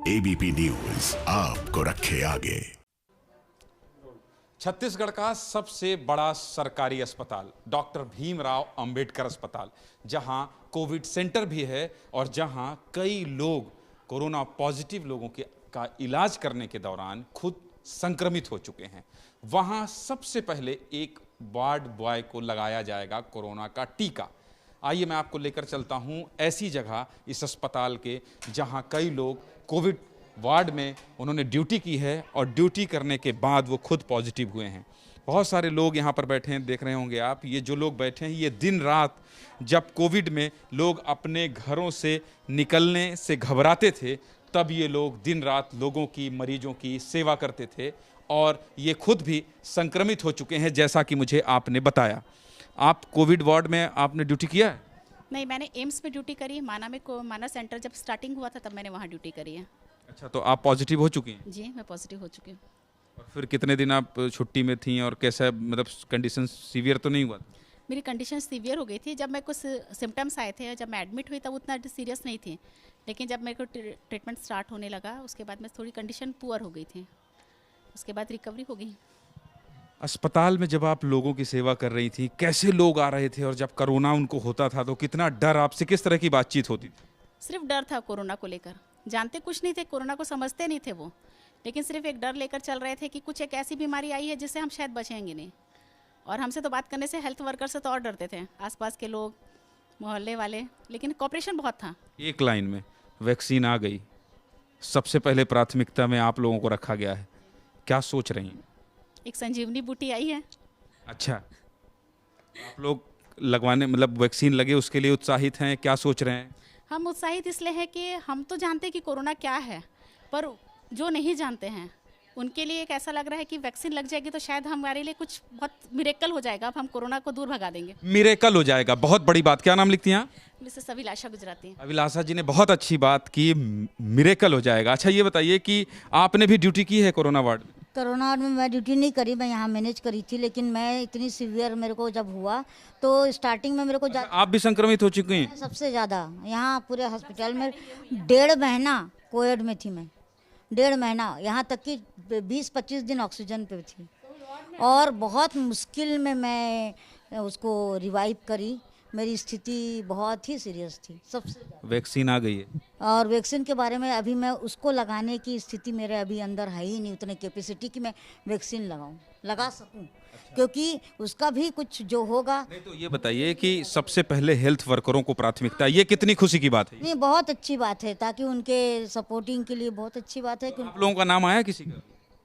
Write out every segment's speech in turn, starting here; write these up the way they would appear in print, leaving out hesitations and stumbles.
ABP news आपको रखे आगे। छत्तीसगढ़ का सबसे बड़ा सरकारी अस्पताल डॉक्टर भीमराव अंबेडकर अस्पताल, जहां कोविड सेंटर भी है और जहां कई लोग कोरोना पॉजिटिव लोगों का इलाज करने के दौरान खुद संक्रमित हो चुके हैं, वहां सबसे पहले एक वार्ड बॉय को लगाया जाएगा कोरोना का टीका। आइए मैं आपको लेकर चलता हूं ऐसी जगह इस अस्पताल के जहां कई लोग कोविड वार्ड में उन्होंने ड्यूटी की है और ड्यूटी करने के बाद वो खुद पॉजिटिव हुए हैं। बहुत सारे लोग यहाँ पर बैठे हैं, देख रहे होंगे आप। ये जो लोग बैठे हैं ये दिन रात, जब कोविड में लोग अपने घरों से निकलने से घबराते थे, तब ये लोग दिन रात लोगों की, मरीजों की सेवा करते थे और ये खुद भी संक्रमित हो चुके हैं, जैसा कि मुझे आपने बताया। आप कोविड वार्ड में आपने ड्यूटी किया है? नहीं, मैंने एम्स में ड्यूटी करी है। माना सेंटर जब स्टार्टिंग हुआ था तब मैंने वहाँ ड्यूटी करी है। अच्छा, तो आप पॉजिटिव हो चुकी हैं? जी, मैं पॉजिटिव हो चुकी हूँ। और फिर कितने दिन आप छुट्टी में थीं और कैसा, मतलब कंडीशन सीवियर तो नहीं हुआ? मेरी कंडीशन सीवियर हो गई थी। जब मेरे को सिम्टम्स आए थे, जब मैं एडमिट हुई तब उतना सीरियस नहीं थी, लेकिन जब मेरे को ट्रीटमेंट स्टार्ट होने लगा उसके बाद में थोड़ी कंडीशन पुअर हो गई थी, उसके बाद रिकवरी हो गई। अस्पताल में जब आप लोगों की सेवा कर रही थी, कैसे लोग आ रहे थे और जब कोरोना उनको होता था तो कितना डर, आपसे किस तरह की बातचीत होती थी? सिर्फ डर था कोरोना को लेकर, जानते कुछ नहीं थे, कोरोना को समझते नहीं थे वो, लेकिन सिर्फ एक डर लेकर चल रहे थे कि कुछ एक ऐसी बीमारी आई है जिससे हम शायद बचेंगे नहीं। और हमसे तो बात करने से, हेल्थ वर्कर से तो और डरते थे, आसपास के लोग, मोहल्ले वाले, लेकिन कॉपरेशन बहुत था। एक लाइन में, वैक्सीन आ गई, सबसे पहले प्राथमिकता में आप लोगों को रखा गया है, क्या सोच रही हैं? एक संजीवनी बूटी आई है। अच्छा, आप लोग लगवाने, मतलब वैक्सीन लगे उसके लिए उत्साहित हैं, क्या सोच रहे हैं? हम उत्साहित इसलिए हैं कि हम तो जानते हैं कि कोरोना क्या है, पर जो नहीं जानते हैं उनके लिए एक ऐसा लग रहा है कि वैक्सीन लग जाएगी तो शायद हमारे लिए कुछ बहुत मिरेकल हो जाएगा, अब हम कोरोना को दूर भगा देंगे। मिरेकल हो जाएगा, बहुत बड़ी बात। क्या नाम लिखती हैं आप? मिसेस अभिलाषा गुजराती। अभिलाषा जी ने बहुत अच्छी बात की, मिरेकल हो जाएगा। अच्छा, ये बताइए कि आपने भी ड्यूटी की है कोरोना वार्ड में? कोरोना वार्ड में मैं ड्यूटी नहीं करी, मैं यहाँ मैनेज करी थी, लेकिन मैं इतनी सीवियर मेरे को जब हुआ तो स्टार्टिंग में मेरे को आप भी संक्रमित हो चुकी हैं? सबसे ज़्यादा यहाँ पूरे हॉस्पिटल में 1.5 महीना कोविड में थी मैं, 1.5 महीना, यहाँ तक कि 20-25 दिन ऑक्सीजन पे थी और बहुत मुश्किल में मैं उसको रिवाइव करी। मेरी स्थिति बहुत ही सीरियस थी सबसे। वैक्सीन आ गई है और वैक्सीन के बारे में अभी मैं उसको लगाने की स्थिति मेरे अभी अंदर है ही नहीं, उतने कैपेसिटी की मैं वैक्सीन लगा सकूं। अच्छा। क्योंकि उसका भी कुछ जो होगा। नहीं, तो ये बताइए कि सबसे पहले हेल्थ वर्करों को प्राथमिकता, ये कितनी खुशी की बात है? नहीं, बहुत अच्छी बात है, ताकि उनके सपोर्टिंग के लिए बहुत अच्छी बात है। आप लोगों का नाम आया किसी का?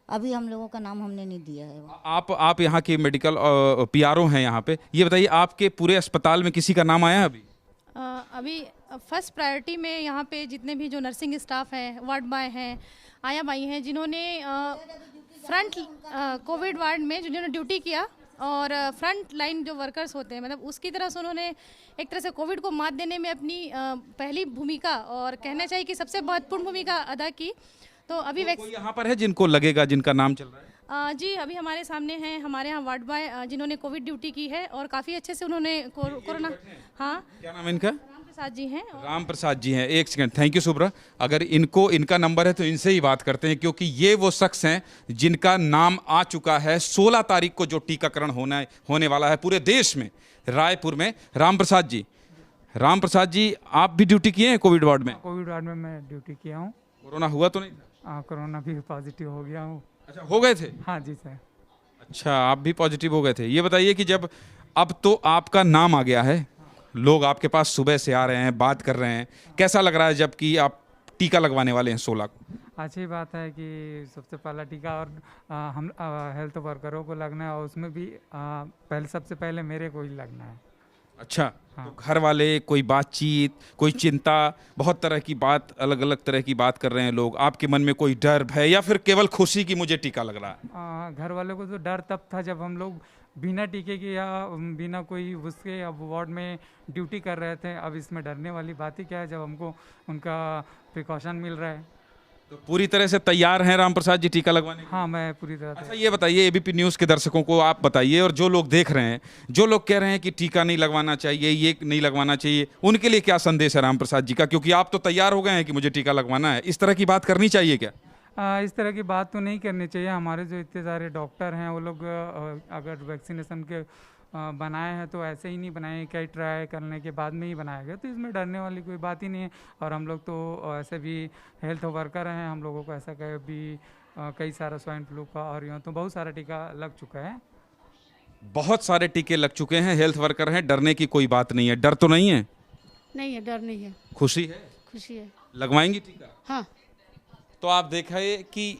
अभी हम लोगों का नाम हमने नहीं दिया है। आप यहाँ की मेडिकल पीआरओ हैं यहाँ पे, ये बताइए आपके पूरे अस्पताल में किसी का नाम आया अभी? अभी फर्स्ट प्रायोरिटी में यहाँ पे जितने भी जो नर्सिंग स्टाफ हैं, वार्ड बॉय हैं, आया बाई हैं, जिन्होंने फ्रंट कोविड वार्ड में जिन्होंने ड्यूटी किया और फ्रंट लाइन जो वर्कर्स होते हैं, मतलब उसकी तरह से उन्होंने एक तरह से कोविड को मात देने में अपनी पहली भूमिका और कहना चाहिए कि सबसे महत्वपूर्ण भूमिका अदा की। तो अभी कोई यहाँ पर है जिनको लगेगा, जिनका नाम चल रहा है? जी, अभी हमारे सामने हैं हमारे यहाँ वार्ड बॉय जिन्होंने कोविड ड्यूटी की है और काफ़ी अच्छे से उन्होंने कोरोना। हाँ, क्या नाम है इनका? राम प्रसाद जी हैं। राम प्रसाद जी हैं। एक सेकंड, थैंक यू शुभ्रा। अगर इनका नंबर है तो इनसे ही बात करते हैं, क्योंकि ये वो शख्स हैं जिनका नाम आ चुका है। 16 तारीख को जो टीकाकरण होने वाला है पूरे देश में, रायपुर में। राम प्रसाद जी, आप भी ड्यूटी किए हैं कोविड वार्ड में? कोविड वार्ड में मैं ड्यूटी किया हूँ। कोरोना हुआ तो नहीं था? कोरोना भी पॉजिटिव हो गया हूँ। अच्छा, हो गए थे? हाँ जी सर। अच्छा, आप भी पॉजिटिव हो गए थे। ये बताइए कि जब अब तो आपका नाम आ गया है, लोग आपके पास सुबह से आ रहे हैं, बात कर रहे हैं, कैसा लग रहा है जबकि आप टीका लगवाने वाले हैं 16 को? अच्छी बात है कि सबसे पहला टीका और हम हेल्थ वर्करों को लगना है और उसमें भी सबसे पहले मेरे को ही लगना है। अच्छा, हाँ। तो घर वाले कोई बातचीत, कोई चिंता, बहुत तरह की बात, अलग अलग तरह की बात कर रहे हैं लोग, आपके मन में कोई डर, भय या फिर केवल खुशी कि मुझे टीका लग रहा है? घर वालों को तो डर तब था जब हम लोग बिना टीके के या बिना कोई उसके अब वार्ड में ड्यूटी कर रहे थे। अब इसमें डरने वाली बात ही क्या है जब हमको उनका प्रिकॉशन मिल रहा है। तो पूरी तरह से तैयार हैं राम प्रसाद जी टीका लगवाने के लिए? हाँ, मैं पूरी तरह अच्छा, से। ये बताइए, एबीपी न्यूज़ के दर्शकों को आप बताइए, और जो लोग देख रहे हैं, जो लोग कह रहे हैं कि टीका नहीं लगवाना चाहिए, ये नहीं लगवाना चाहिए, उनके लिए क्या संदेश है राम प्रसाद जी का? क्योंकि आप तो तैयार हो गए हैं कि मुझे टीका लगवाना है, इस तरह की बात करनी चाहिए क्या? इस तरह की बात तो नहीं करनी चाहिए। हमारे जो इतने सारे डॉक्टर हैं वो लोग अगर वैक्सीनेशन के बनाए हैं तो ऐसे ही नहीं बनाए, कई ट्राई करने के बाद में ही बनाया गया, तो इसमें डरने वाली कोई बात ही नहीं है। और हम लोग तो ऐसे भी हेल्थ वर्कर हैं, हम लोगों को ऐसा कहीं भी कई सारा स्वाइन फ्लू का और यूँ तो बहुत सारा टीका लग चुका है। बहुत सारे टीके लग चुके हैं, हेल्थ वर्कर हैं, डरने की कोई बात नहीं है। डर तो नहीं है? नहीं है, डर नहीं है, खुशी है? खुशी है। लगवाएंगी टीका? हाँ, तो आप देखे कि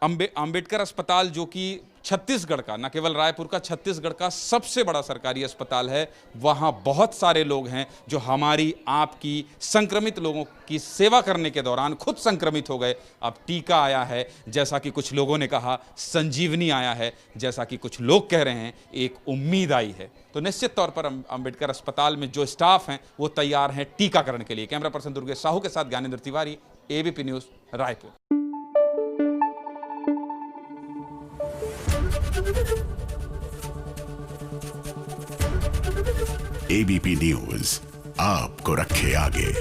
अंबेडकर अस्पताल, जो कि छत्तीसगढ़ का, न केवल रायपुर का, छत्तीसगढ़ का सबसे बड़ा सरकारी अस्पताल है, वहाँ बहुत सारे लोग हैं जो हमारी आपकी संक्रमित लोगों की सेवा करने के दौरान खुद संक्रमित हो गए। अब टीका आया है, जैसा कि कुछ लोगों ने कहा, संजीवनी आया है, जैसा कि कुछ लोग कह रहे हैं, एक उम्मीद आई है। तो निश्चित तौर पर अंबेडकर अस्पताल में जो स्टाफ हैं वो तैयार हैं टीकाकरण के लिए। कैमरा पर्सन दुर्गेश साहू के साथ Gyanendra Tiwari, ABP news, Raipur. ABP news आपको रखे आगे।